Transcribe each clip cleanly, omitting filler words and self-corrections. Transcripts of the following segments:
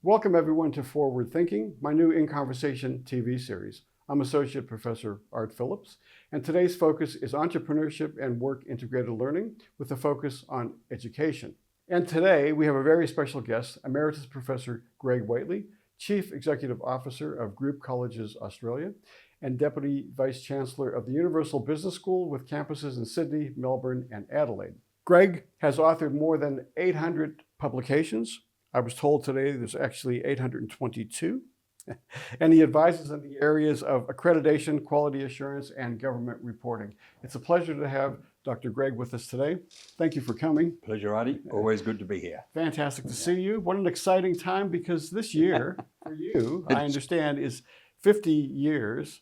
Welcome everyone to Forward Thinking, my new In Conversation TV series. I'm Associate Professor Art Phillips, and today's focus is entrepreneurship and work integrated learning with a focus on education. And today we have a very special guest, Emeritus Professor Greg Whateley, Chief Executive Officer of Group Colleges Australia, and Deputy Vice-Chancellor of the Universal Business School with campuses in Sydney, Melbourne, and Adelaide. Greg has authored more than 800 publications. I was told today there's actually 822. And he advises in the areas of accreditation, quality assurance, and government reporting. It's a pleasure to have Dr. Greg with us today. Thank you for coming. Pleasure, Artie. Always good to be here. Fantastic to see you. What an exciting time, because this year for you, I understand, is 50 years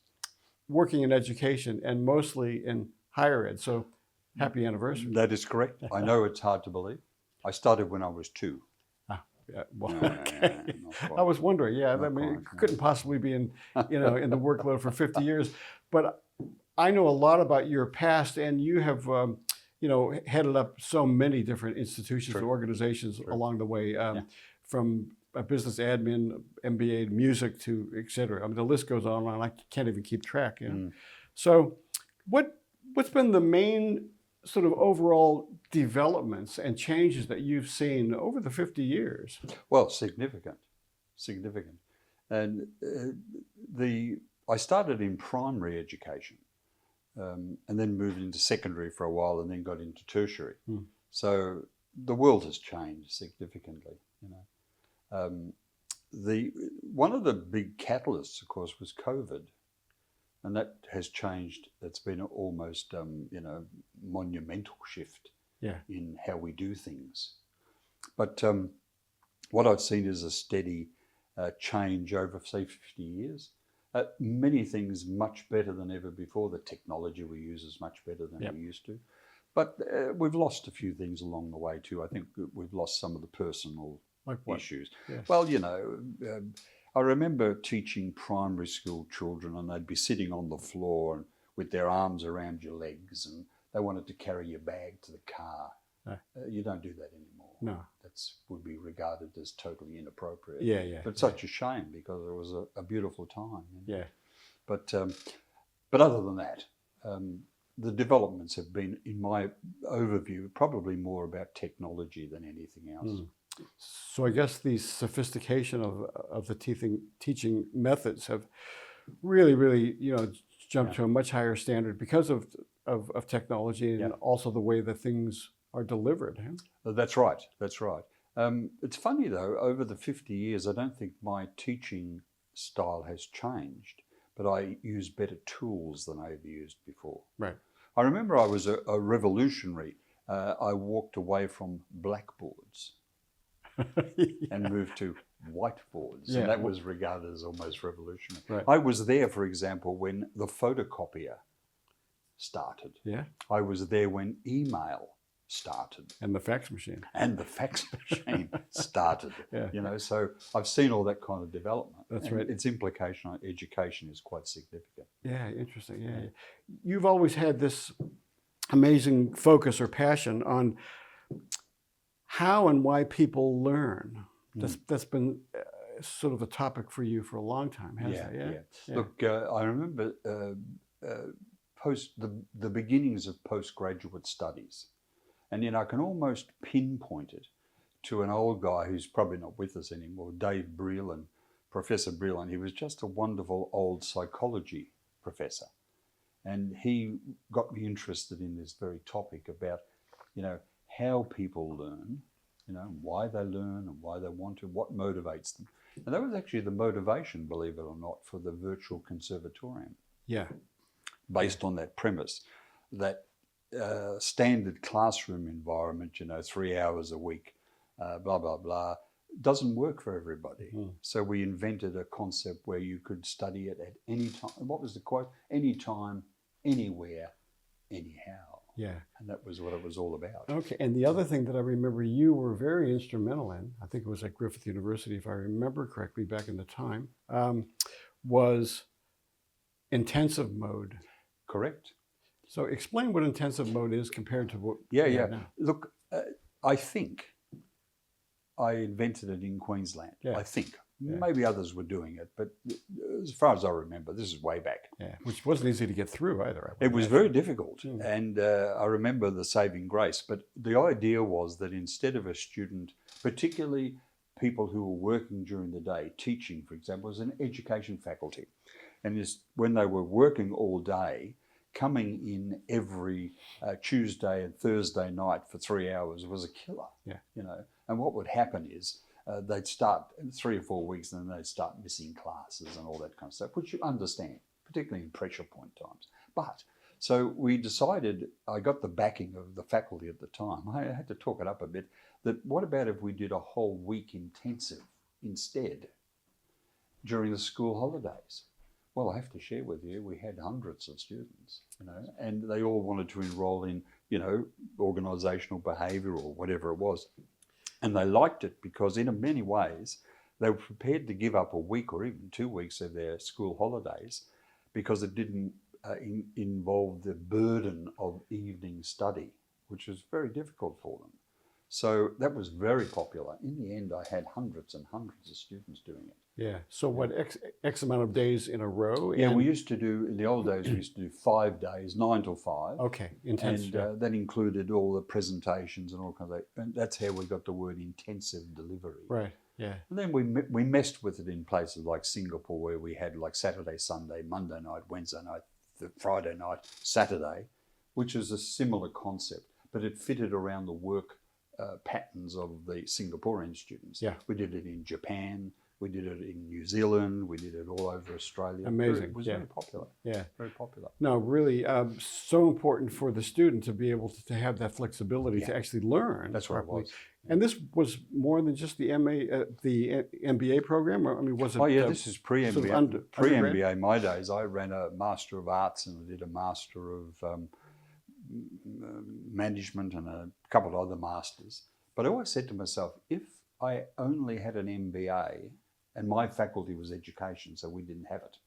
working in education and mostly in higher ed. So happy anniversary. That is correct. I know it's hard to believe. I started when I was 2. Yeah, well, okay. I was wondering, I mean, it couldn't possibly be in the workload for 50 years. But I know a lot about your past, and you have, headed up so many different institutions and organizations along the way, from business admin, MBA, music, to et cetera. I mean, the list goes on and I can't even keep track. So what's been the main sort of overall developments and changes that you've seen over the 50 years? Well, significant. And I started in primary education and then moved into secondary for a while and then got into tertiary. So the world has changed significantly. One of the big catalysts, of course, was COVID. And that has changed. It's been almost, monumental shift in how we do things. But what I've seen is a steady change over, say, 50 years. Many things much better than ever before. The technology we use is much better than we used to. But we've lost a few things along the way too. I think we've lost some of the personal issues. Yes. Well, I remember teaching primary school children, and they'd be sitting on the floor and with their arms around your legs, and they wanted to carry your bag to the car. You don't do that anymore. No. That would be regarded as totally inappropriate. But such a shame, because it was a beautiful time. But other than that, the developments have been, in my overview, probably more about technology than anything else. So I guess the sophistication of the teaching methods have really, jumped to a much higher standard because of technology and also the way that things are delivered. That's right. It's funny though, over the 50 years, I don't think my teaching style has changed, but I use better tools than I've used before. Right. I remember I was a revolutionary. I walked away from blackboards. And moved to whiteboards, and that was regarded as almost revolutionary. Right. I was there, for example, when the photocopier started. I was there when email started. And the fax machine. Started. So I've seen all that kind of development. That's right. Its implication on education is quite significant. Yeah, interesting. You've always had this amazing focus or passion on how and why people learn. That's been sort of a topic for you for a long time, hasn't it? Look, I remember the beginnings of postgraduate studies. And I can almost pinpoint it to an old guy who's probably not with us anymore, Dave Breeland, Professor Breeland. He was just a wonderful old psychology professor. And he got me interested in this very topic about, how people learn, why they learn and why they want to, what motivates them. And that was actually the motivation, believe it or not, for the virtual conservatorium. Based on that premise that standard classroom environment, 3 hours a week, blah, blah, blah, doesn't work for everybody. So we invented a concept where you could study it at any time. What was the quote? Anytime, anywhere, anyhow. And that was what it was all about. Okay, and the other thing that I remember you were very instrumental in, I think it was at Griffith University, if I remember correctly back in the time, was intensive mode. Correct. So explain what intensive mode is compared to what we have now. Look, I think I invented it in Queensland, Yeah. I think. Yeah. Maybe others were doing it, but as far as I remember, this is way back. Yeah, which wasn't easy to get through either. It was very difficult, Mm. and I remember the saving grace. But the idea was that instead of a student, particularly people who were working during the day, teaching, for example, was an education faculty, and when they were working all day, coming in every Tuesday and Thursday night for 3 hours was a killer. Yeah. You know, and what would happen is they'd start 3 or 4 weeks, and then they'd start missing classes and all that kind of stuff, which you understand, particularly in pressure point times. But so we decided, I got the backing of the faculty at the time, I had to talk it up a bit, that what about if we did a whole week intensive instead during the school holidays? Well, I have to share with you, we had hundreds of students, you know, and they all wanted to enroll in, you know, organisational behaviour or whatever it was. And they liked it because in many ways, they were prepared to give up a week or even 2 weeks of their school holidays because it didn't involve the burden of evening study, which was very difficult for them. So that was very popular. In the end, I had hundreds and hundreds of students doing it. Yeah. So what, X amount of days in a row? Yeah, we used to do, in the old days, we used to do 5 days, 9 till 5. Okay, intense. And that included all the presentations and all kinds of that. And that's how we got the word intensive delivery. Right, yeah. And then we messed with it in places like Singapore, where we had like Saturday, Sunday, Monday night, Wednesday night, Friday night, Saturday, which is a similar concept, but it fitted around the work patterns of the Singaporean students. Yeah. We did it in Japan, we did it in New Zealand, we did it all over Australia. Amazing. It was very popular. Yeah. Very popular. No, really, so important for the student to be able to have that flexibility to actually learn. That's what it was. And this was more than just the the MBA program? Or, I mean, was it? Oh yeah, this is pre-MBA. Sort of Pre-MBA, my days, I ran a Master of Arts and I did a Master of Management and a couple of other masters. But I always said to myself, if I only had an MBA, and my faculty was education, so we didn't have it.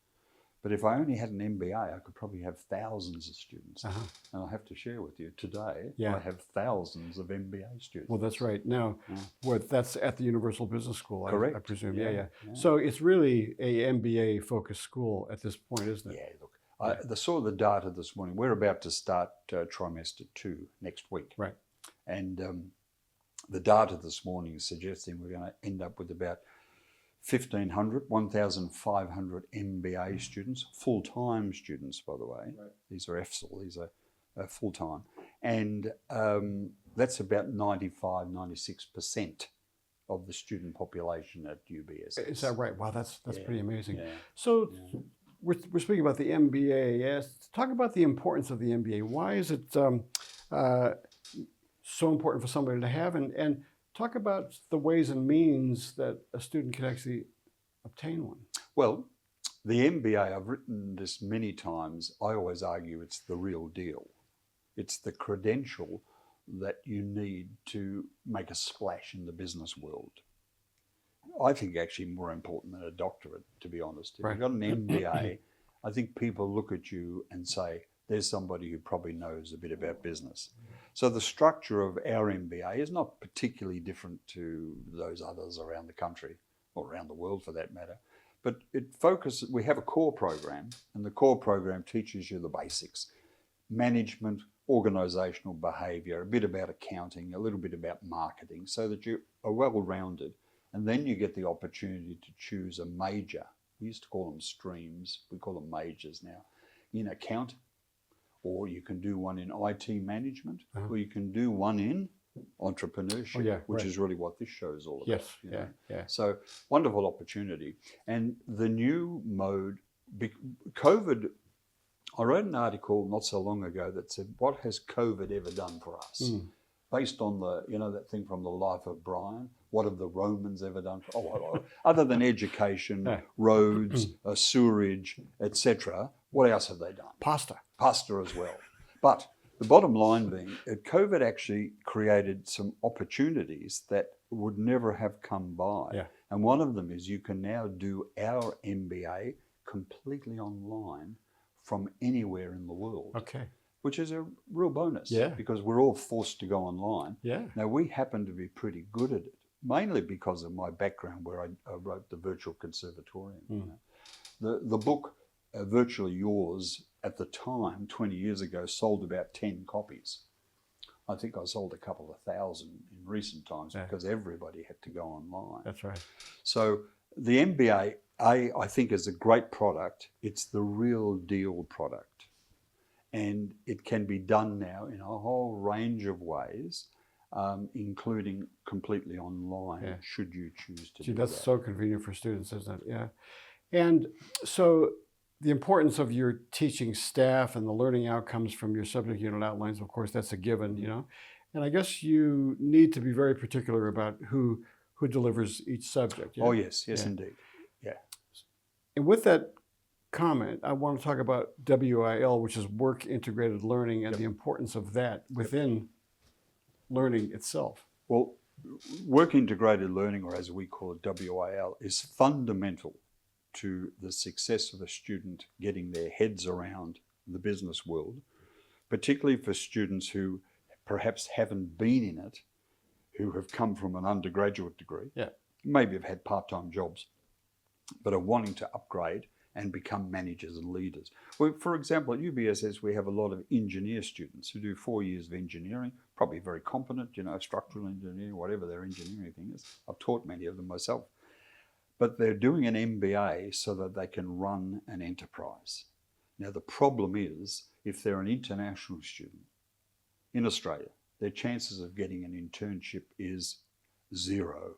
But if I only had an MBA, I could probably have thousands of students. And I have to share with you, today, I have thousands of MBA students. Well, that's right. Now, that's at the Universal Business School, Correct. I presume. Yeah. So it's really a MBA-focused school at this point, isn't it? Yeah, look, I saw the data this morning. We're about to start trimester 2 next week. Right. And the data this morning is suggesting we're going to end up with about 1,500 MBA students, full-time students, by the way. Right. These are EFSL, these are full-time. And that's about 95, 96% of the student population at UBSS. Is that right? Wow, that's pretty amazing. Yeah. So we're speaking about the MBA. Yes. Talk about the importance of the MBA. Why is it so important for somebody to have? And talk about the ways and means that a student can actually obtain one. Well, the MBA, I've written this many times, I always argue it's the real deal. It's the credential that you need to make a splash in the business world. I think actually more important than a doctorate, to be honest. If you've got an MBA, I think people look at you and say, there's somebody who probably knows a bit about business. So the structure of our MBA is not particularly different to those others around the country, or around the world for that matter. But it focuses, we have a core program, and the core program teaches you the basics. Management, organisational behaviour, a bit about accounting, a little bit about marketing, so that you are well-rounded. And then you get the opportunity to choose a major. We used to call them streams, we call them majors now, in accounting. Or you can do one in IT management, or you can do one in entrepreneurship, which is really what this show is all about. Yes, you know? So wonderful opportunity. And the new mode, COVID, I wrote an article not so long ago that said, what has COVID ever done for us? Based on the, you know, that thing from the Life of Brian, what have the Romans ever done? Other than education, roads, sewerage, etc., what else have they done? Pasta as well. But the bottom line being, COVID actually created some opportunities that would never have come by. And one of them is you can now do our MBA completely online from anywhere in the world. Which is a real bonus because we're all forced to go online. Now, we happen to be pretty good at it. mainly because of my background where I wrote the Virtual Conservatorium. You know. The book, Virtually Yours, at the time, 20 years ago, sold about 10 copies. I think I sold a couple of thousand in recent times because everybody had to go online. That's right. So the MBA, I think, is a great product. It's the real deal product. And it can be done now in a whole range of ways, including completely online, should you choose to do that. That's so convenient for students, isn't it? Yeah. And so the importance of your teaching staff and the learning outcomes from your subject unit outlines, of course, that's a given, you know. And I guess you need to be very particular about who delivers each subject. Oh, yes, indeed. Yeah. And with that comment, I want to talk about WIL, which is work integrated learning, and the importance of that within learning itself. Well, work integrated learning, or as we call it, WIL, is fundamental to the success of a student getting their heads around the business world, particularly for students who perhaps haven't been in it, who have come from an undergraduate degree, maybe have had part-time jobs, but are wanting to upgrade and become managers and leaders. Well, for example, at UBSS, we have a lot of engineer students who do 4 years of engineering, probably very competent, you know, structural engineering, whatever their engineering thing is. I've taught many of them myself. But they're doing an MBA so that they can run an enterprise. Now, the problem is, if they're an international student in Australia, their chances of getting an internship is 0.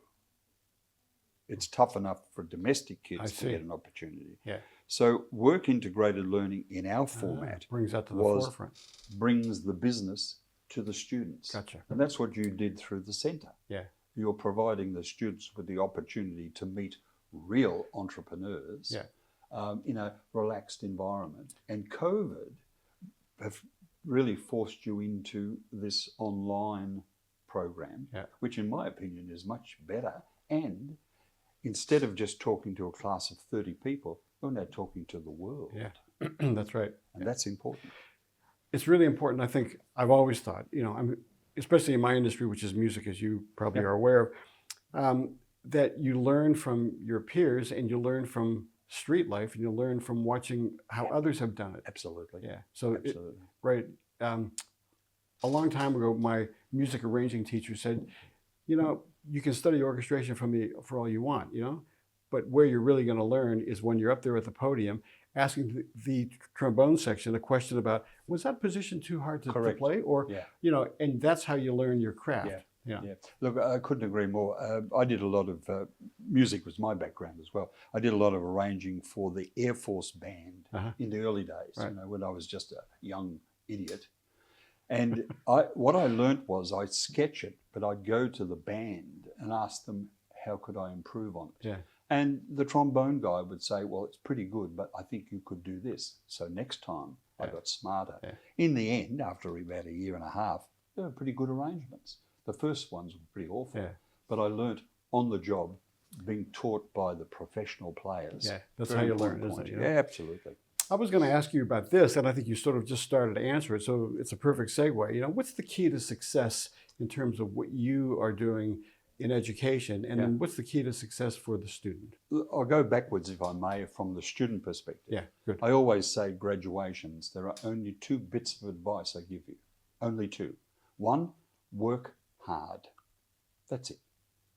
It's tough enough for domestic kids to get an opportunity. Yeah. So work integrated learning in our format brings that to the forefront. Brings the business to the students. Gotcha. And that's what you did through the centre. Yeah. You're providing the students with the opportunity to meet real entrepreneurs in a relaxed environment. And COVID have really forced you into this online program, which in my opinion is much better. And instead of just talking to a class of 30 people, you're now talking to the world. Yeah, that's right. And that's important. It's really important. I think I've always thought, you know, especially in my industry, which is music, as you probably are aware of, that you learn from your peers and you learn from street life and you learn from watching how others have done it. Absolutely. Yeah. So, a long time ago, my music arranging teacher said, you know, you can study orchestration for all you want, you know, but where you're really going to learn is when you're up there at the podium asking the trombone section a question about, was that position too hard to play? Or, you know, and that's how you learn your craft. Yeah. Look, I couldn't agree more. I did a lot of music was my background as well. I did a lot of arranging for the Air Force Band in the early days, you know, when I was just a young idiot. And what I learnt was I'd sketch it, but I'd go to the band and ask them, how could I improve on it? Yeah. And the trombone guy would say, well, it's pretty good, but I think you could do this. So next time I got smarter. Yeah. In the end, after about a year and a half, they were pretty good arrangements. The first ones were pretty awful, but I learnt on the job, being taught by the professional players. Yeah, that's how you learn, isn't it? You know? Yeah, absolutely. I was going to ask you about this, and I think you sort of just started to answer it, so it's a perfect segue. You know, what's the key to success in terms of what you are doing in education, and then what's the key to success for the student? I'll go backwards, if I may, from the student perspective. Yeah, good. I always say graduations, there are only 2 bits of advice I give you. Only 2. 1, work hard. That's it.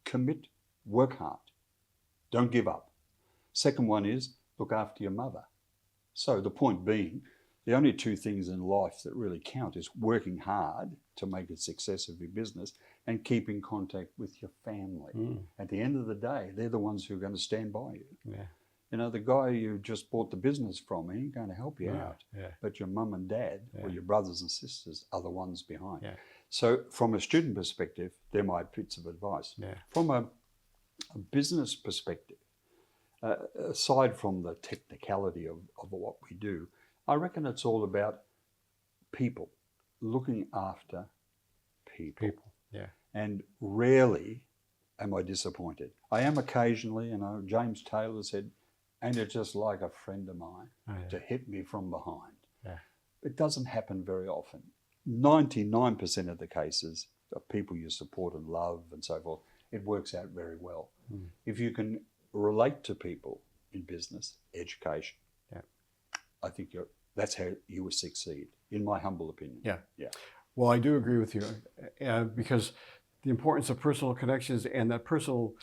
Commit, work hard. Don't give up. Second one is look after your mother. So the point being, the only 2 things in life that really count is working hard to make a success of your business and keeping contact with your family. At the end of the day, they're the ones who are going to stand by you. Yeah. You know, the guy you just bought the business from, he ain't going to help you out. Yeah. But your mum and dad or your brothers and sisters are the ones behind. Yeah. So from a student perspective, they're my bits of advice. Yeah. From a business perspective, aside from the technicality of what we do, I reckon it's all about people, looking after people. Yeah. And rarely am I disappointed. I am occasionally, you know, James Taylor said, ain't it just like a friend of mine to hit me from behind? Yeah. It doesn't happen very often. 99% of the cases of people you support and love and so forth, it works out very well. If you can relate to people in business, education, I think that's how you will succeed, in my humble opinion. Yeah. Well, I do agree with you, because the importance of personal connections and that personal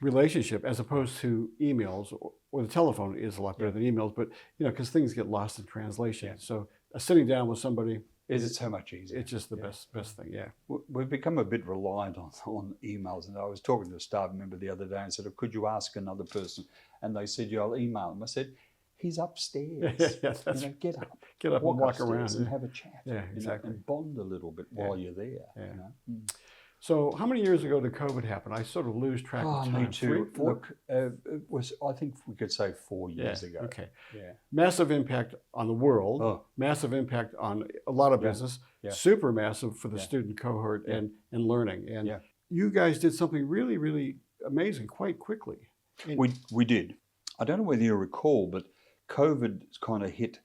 relationship, as opposed to emails or the telephone, is a lot better than emails. But because things get lost in translation, so sitting down with somebody is so much easier. It's just the best thing. Yeah, we've become a bit reliant on emails. And I was talking to a staff member the other day and said, "Could you ask another person?" And they said, "Yeah, I'll email him." I said, "He's upstairs. Get up and walk around and have a chat. Exactly. And bond a little bit while you're there. So how many years ago did COVID happen? I sort of lose track of time. Me too. 3, 4? Look, it was, I think we could say 4 years ago. Okay. Yeah. Massive impact on the world. Massive impact on a lot of business. Super massive for the student cohort and learning. And you guys did something really, really amazing quite quickly. We did. I don't know whether you recall, but COVID kind of hit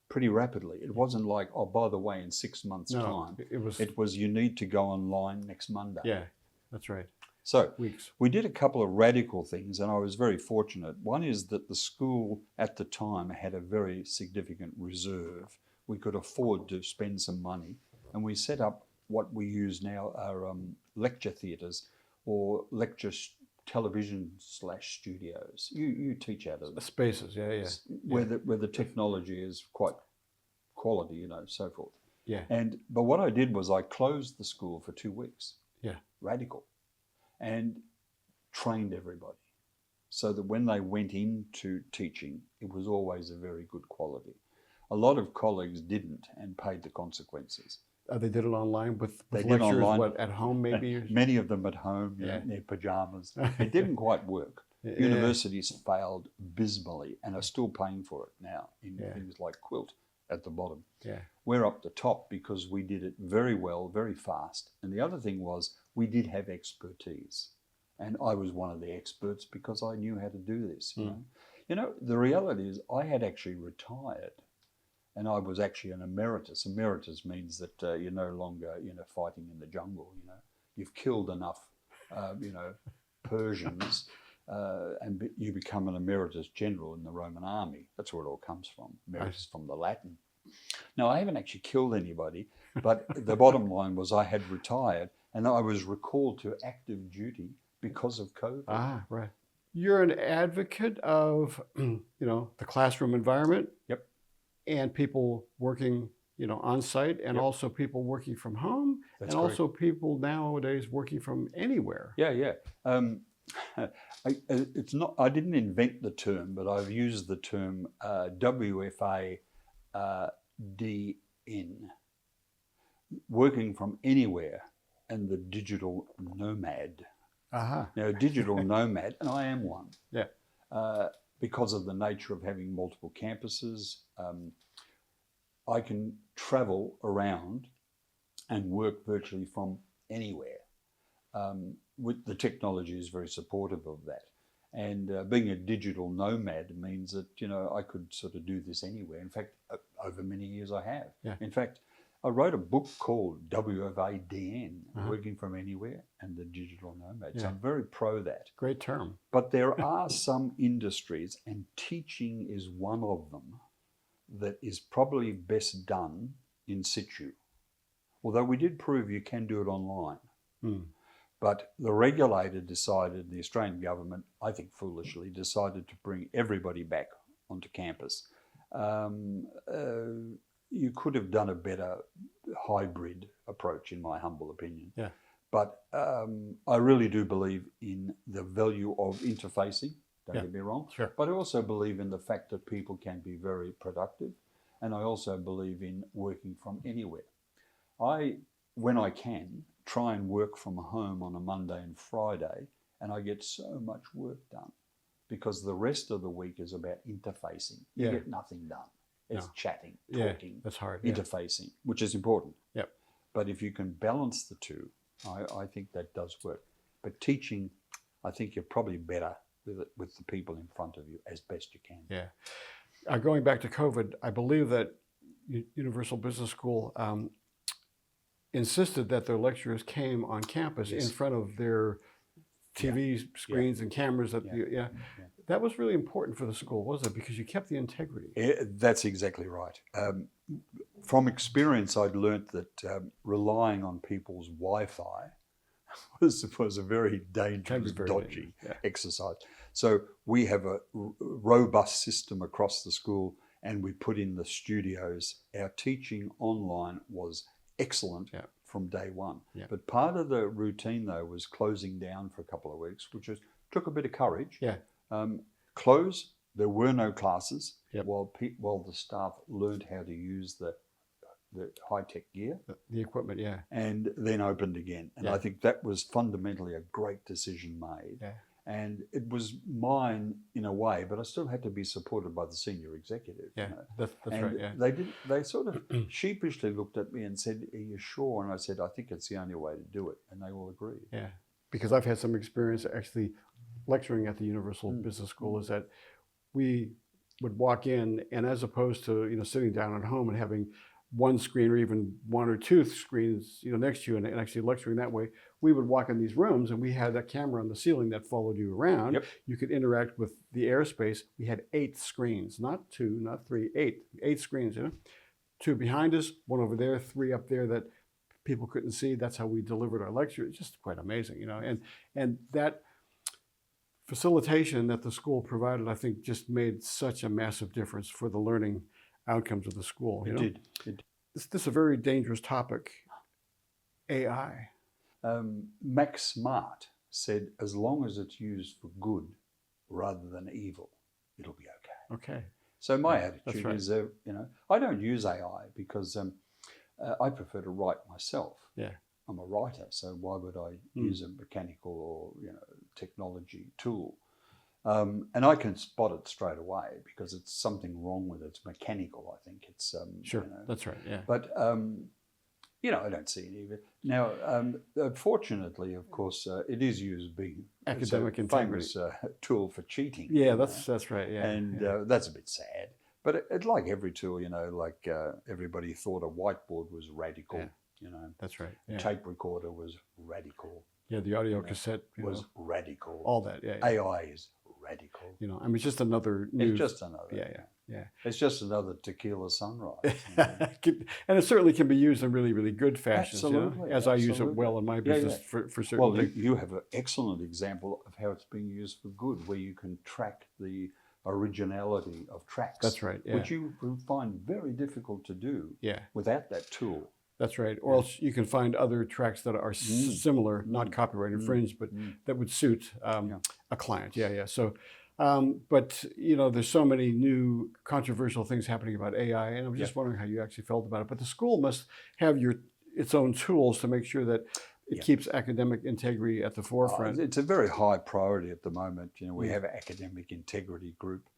pretty rapidly. It wasn't like, oh, by the way, in 6 months' time. It was you need to go online next Monday. Yeah, that's right. So we did a couple of radical things, and I was very fortunate. One is that the school at the time had a very significant reserve. We could afford to spend some money, and we set up what we use now are lecture theatres or lecture television/studios. You teach out of spaces, where the technology is quite quality, so forth. Yeah. But what I did was I closed the school for 2 weeks. Yeah. Radical. And trained everybody, so that when they went into teaching, it was always a very good quality. A lot of colleagues didn't and paid the consequences. They did it online with lectures, online. At home maybe? Many of them at home, in their pajamas. It didn't quite work. Universities failed abysmally and are still paying for it now in things like Quilt at the bottom. Yeah. We're up the top because we did it very well, very fast. And the other thing was we did have expertise. And I was one of the experts because I knew how to do this. The reality is I had actually retired. And I was actually an emeritus. Emeritus means that you're no longer, fighting in the jungle. You've killed enough, Persians, and you become an emeritus general in the Roman army. That's where it all comes from. Emeritus from the Latin. Now, I haven't actually killed anybody, but the bottom line was I had retired, and I was recalled to active duty because of COVID. Ah, right. You're an advocate of, the classroom environment. Yep. And people working, on site, and also people working from home, That's and correct. also people nowadays working from anywhere. Yeah. It's not. I didn't invent the term, but I've used the term WFADN, working from anywhere, and the digital nomad. Now, digital nomad, and I am one. Yeah. Because of the nature of having multiple campuses, I can travel around and work virtually from anywhere. With the technology is very supportive of that. And being a digital nomad means that, I could sort of do this anywhere. In fact, over many years I have. Yeah. In fact, I wrote a book called WFADN, Working from Anywhere and the Digital Nomad. Yeah. So I'm very pro that. Great term. But there are some industries, and teaching is one of them, that is probably best done in situ. Although we did prove you can do it online. But the regulator decided, the Australian government, I think foolishly, decided to bring everybody back onto campus. You could have done a better hybrid approach, in my humble opinion. Yeah. But I really do believe in the value of interfacing, don't get me wrong. Sure. But I also believe in the fact that people can be very productive. And I also believe in working from anywhere. When I can, try and work from home on a Monday and Friday, and I get so much work done because the rest of the week is about interfacing. You get nothing done. It's chatting, talking, that's hard. interfacing, which is important. Yep. But if you can balance the two, I think that does work. But teaching, I think you're probably better with the people in front of you as best you can. Yeah. Going back to COVID, I believe that Universal Business School insisted that their lecturers came on campus in front of their TV screens and cameras. That was really important for the school, wasn't it? Because you kept the integrity. That's exactly right. From experience, I'd learnt that relying on people's Wi-Fi was a very dangerous, dodgy exercise. So we have a robust system across the school, and we put in the studios. Our teaching online was excellent from day one. But part of the routine, though, was closing down for a couple of weeks, which took a bit of courage. Close. There were no classes while the staff learned how to use the high-tech gear. The equipment, and then opened again. And I think that was fundamentally a great decision made. And it was mine in a way, but I still had to be supported by the senior executive. Yeah, you know? That's right. They sort of sheepishly looked at me and said, "Are you sure?" And I said, "I think it's the only way to do it." And they all agreed. Yeah, because I've had some experience actually lecturing at the Universal Business School. Is that we would walk in, and as opposed to sitting down at home and having one screen or even one or two screens next to you and actually lecturing that way, we would walk in these rooms and we had that camera on the ceiling that followed you around. You could interact with the airspace. We had 8 screens, not 2, not 3, 8 screens, 2 behind us, 1 over there, 3 up there that people couldn't see. That's how we delivered our lecture. It's just quite amazing, and that facilitation that the school provided, I think, just made such a massive difference for the learning outcomes of the school. It did. This is a very dangerous topic, AI. Max Smart said, as long as it's used for good rather than evil, it'll be okay. Okay. So my attitude is, I don't use AI because I prefer to write myself. I'm a writer, so why would I use a mechanical or technology tool? And I can spot it straight away because it's something wrong with it. It's mechanical, I think. It's that's right. Yeah. But I don't see any of it now. Fortunately, of course, it is used being academic famous tool for cheating. Yeah, that's right. Yeah, and that's a bit sad. But it like every tool, like everybody thought a whiteboard was radical. That's right. Yeah. Tape recorder was radical. Yeah, the audio cassette was radical. All that. Yeah. AI is radical. It's just another new. It's just another. Yeah. It's just another tequila sunrise. And it certainly can be used in really, really good fashions. Absolutely. As I use it well in my business for certain. Well, you have an excellent example of how it's being used for good, where you can track the originality of tracks. That's right. Yeah. Which you will find very difficult to do. Without that tool. That's right. Or else you can find other tracks that are similar, not copyright infringed, but that would suit a client. So, but there's so many new controversial things happening about AI, and I'm just wondering how you actually felt about it. But the school must have its own tools to make sure that it keeps academic integrity at the forefront. It's a very high priority at the moment. We have an academic integrity group.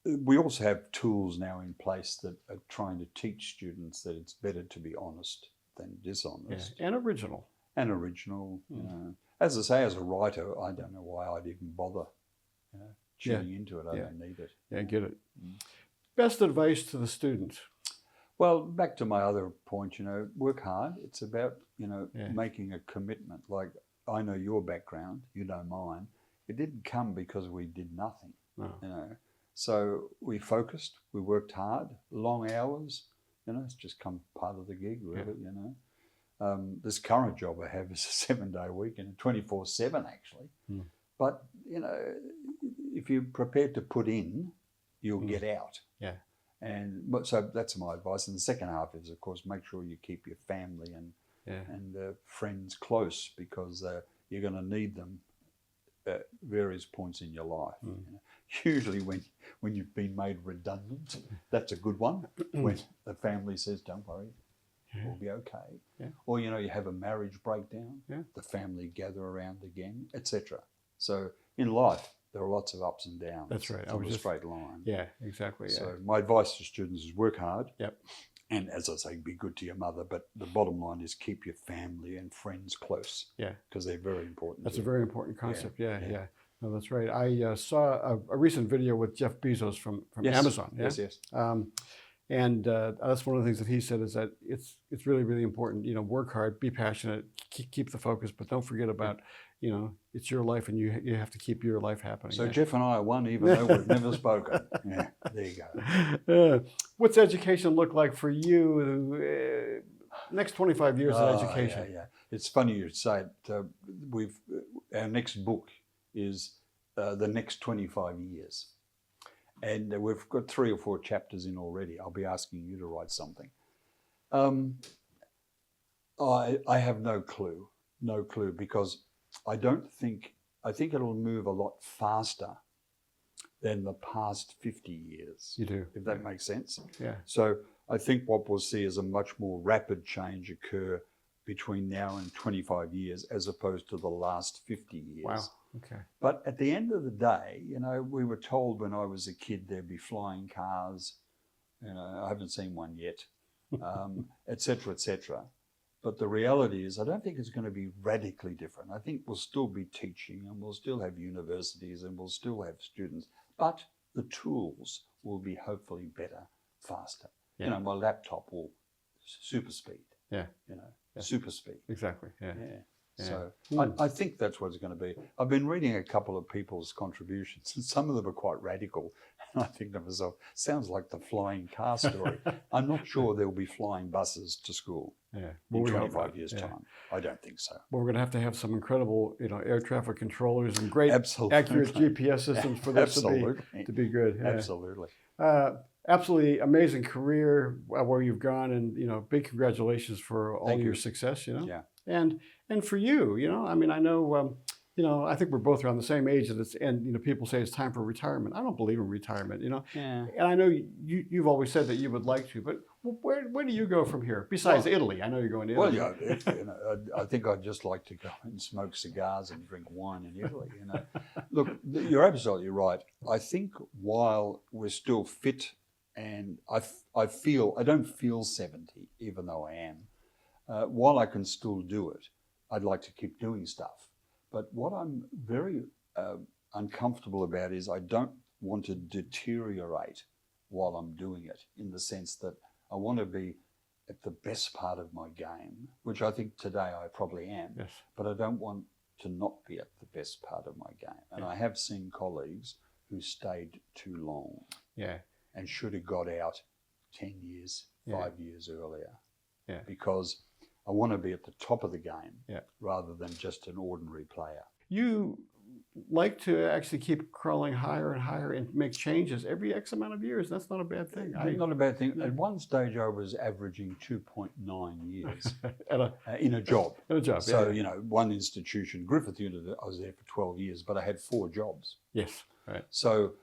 We also have tools now in place that are trying to teach students that it's better to be honest than dishonest. And original. As I say, as a writer, I don't know why I'd even bother tuning into it. I don't need it. Yeah, I get it. Best advice to the student? Well, back to my other point, work hard. It's about, making a commitment. Like, I know your background, you know mine. It didn't come because we did nothing, So we focused, we worked hard, long hours, it's just come part of the gig, really, This current job I have is a 7-day week and 24/7 actually. But, if you're prepared to put in, you'll get out. And so that's my advice. And the second half is, of course, make sure you keep your family and friends close, because you're going to need them at various points in your life. Usually when you've been made redundant, that's a good one. When the family says, don't worry, we'll be okay. Or, you have a marriage breakdown, the family gather around again, etc. So in life, there are lots of ups and downs. That's right. It's not a straight line. Yeah, exactly. So my advice to students is work hard. And as I say, be good to your mother. But the bottom line is keep your family and friends close. Because they're very important. That's a very important concept. Yeah. No, that's right. I saw a recent video with Jeff Bezos from Amazon. Yes. And that's one of the things that he said, is that it's really, really important, work hard, be passionate, keep the focus, but don't forget about, it's your life, and you have to keep your life happening. So Jeff and I are one, even though we've never spoken. Yeah, there you go. What's education look like for you next 25 years in education? Yeah. It's funny you say it. Our next book is the next 25 years. And we've got 3 or 4 chapters in already. I'll be asking you to write something. I have no clue, because I think it'll move a lot faster than the past 50 years. You do. If that makes sense. Yeah. So I think what we'll see is a much more rapid change occur between now and 25 years as opposed to the last 50 years. Wow. Okay. But at the end of the day, we were told when I was a kid there'd be flying cars. I haven't seen one yet, et cetera, et cetera. But the reality is I don't think it's going to be radically different. I think we'll still be teaching, and we'll still have universities, and we'll still have students, but the tools will be hopefully better, faster. Yeah. My laptop will super speed. Yeah. Super speed. Exactly. Yeah. Yeah. So I think that's what it's going to be. I've been reading a couple of people's contributions, and some of them are quite radical. And I think to myself, sounds like the flying car story. I'm not sure there'll be flying buses to school in 25 years' time. I don't think so. Well, we're going to have some incredible, air traffic controllers and great, Absolutely. accurate GPS systems for this to be good. Yeah. Absolutely. Absolutely amazing career where you've gone, and big congratulations for all your success. Yeah. And for you, I mean, I know, I think we're both around the same age, and people say it's time for retirement. I don't believe in retirement, Yeah. And I know you've always said that you would like to, but where do you go from here? Besides Italy, I know you're going to Italy. Well, I think I'd just like to go and smoke cigars and drink wine in Italy. Look, you're absolutely right. I think while we're still fit, and I don't feel 70, even though I am. While I can still do it, I'd like to keep doing stuff. But what I'm very uncomfortable about is I don't want to deteriorate while I'm doing it, in the sense that I want to be at the best part of my game, which I think today I probably am. Yes. But I don't want to not be at the best part of my game. And I have seen colleagues who stayed too long. Yeah. And should have got out 10 years, 5 years earlier. Yeah. Because I want to be at the top of the game rather than just an ordinary player. You like to actually keep crawling higher and higher and make changes every X amount of years. That's not a bad thing. Not a bad thing. At one stage, I was averaging 2.9 years in a job. In a job, So, one institution, Griffith University, I was there for 12 years, but I had 4 jobs. Yes, right. So,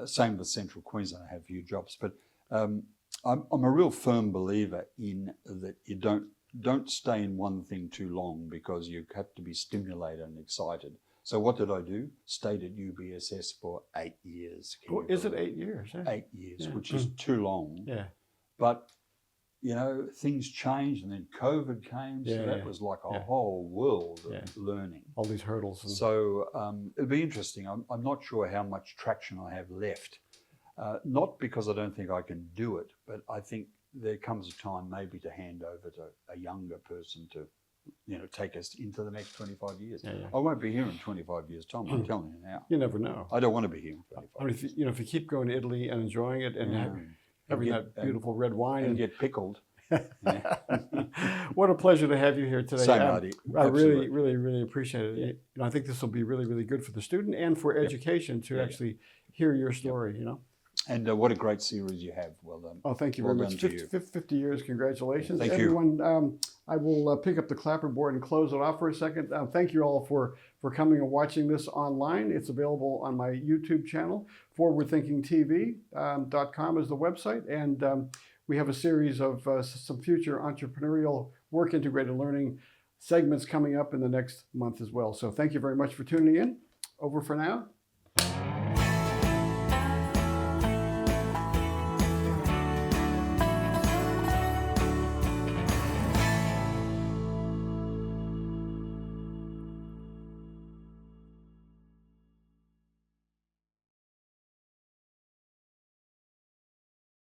same with Central Queensland, I had a few jobs. But I'm a real firm believer in that you don't stay in one thing too long, because you have to be stimulated and excited. So what did I do? Stayed at UBSS for 8 years. Well, is it 8 years? Yeah. 8 years, which is too long. Yeah. But, things changed, and then COVID came. So that was like a whole world of learning. All these hurdles. So it'll be interesting. I'm not sure how much traction I have left. Not because I don't think I can do it, but I think there comes a time maybe to hand over to a younger person to, take us into the next 25 years. Yeah. I won't be here in 25 years' time, I'm telling you now. You never know. I don't want to be here in 25 years. If you keep going to Italy and enjoying it and having that beautiful red wine. And get pickled. What a pleasure to have you here today. Same, Marty. I really, really, really appreciate it. I think this will be really, really good for the student and for education to actually hear your story, And what a great series you have. Well done. Oh, thank you very much. 50 years, congratulations. Thank everyone. I will pick up the clapperboard and close it off for a second. Thank you all for coming and watching this online. It's available on my YouTube channel. ForwardThinkingTV.com is the website. And we have a series of some future entrepreneurial work integrated learning segments coming up in the next month as well. So thank you very much for tuning in. Over for now.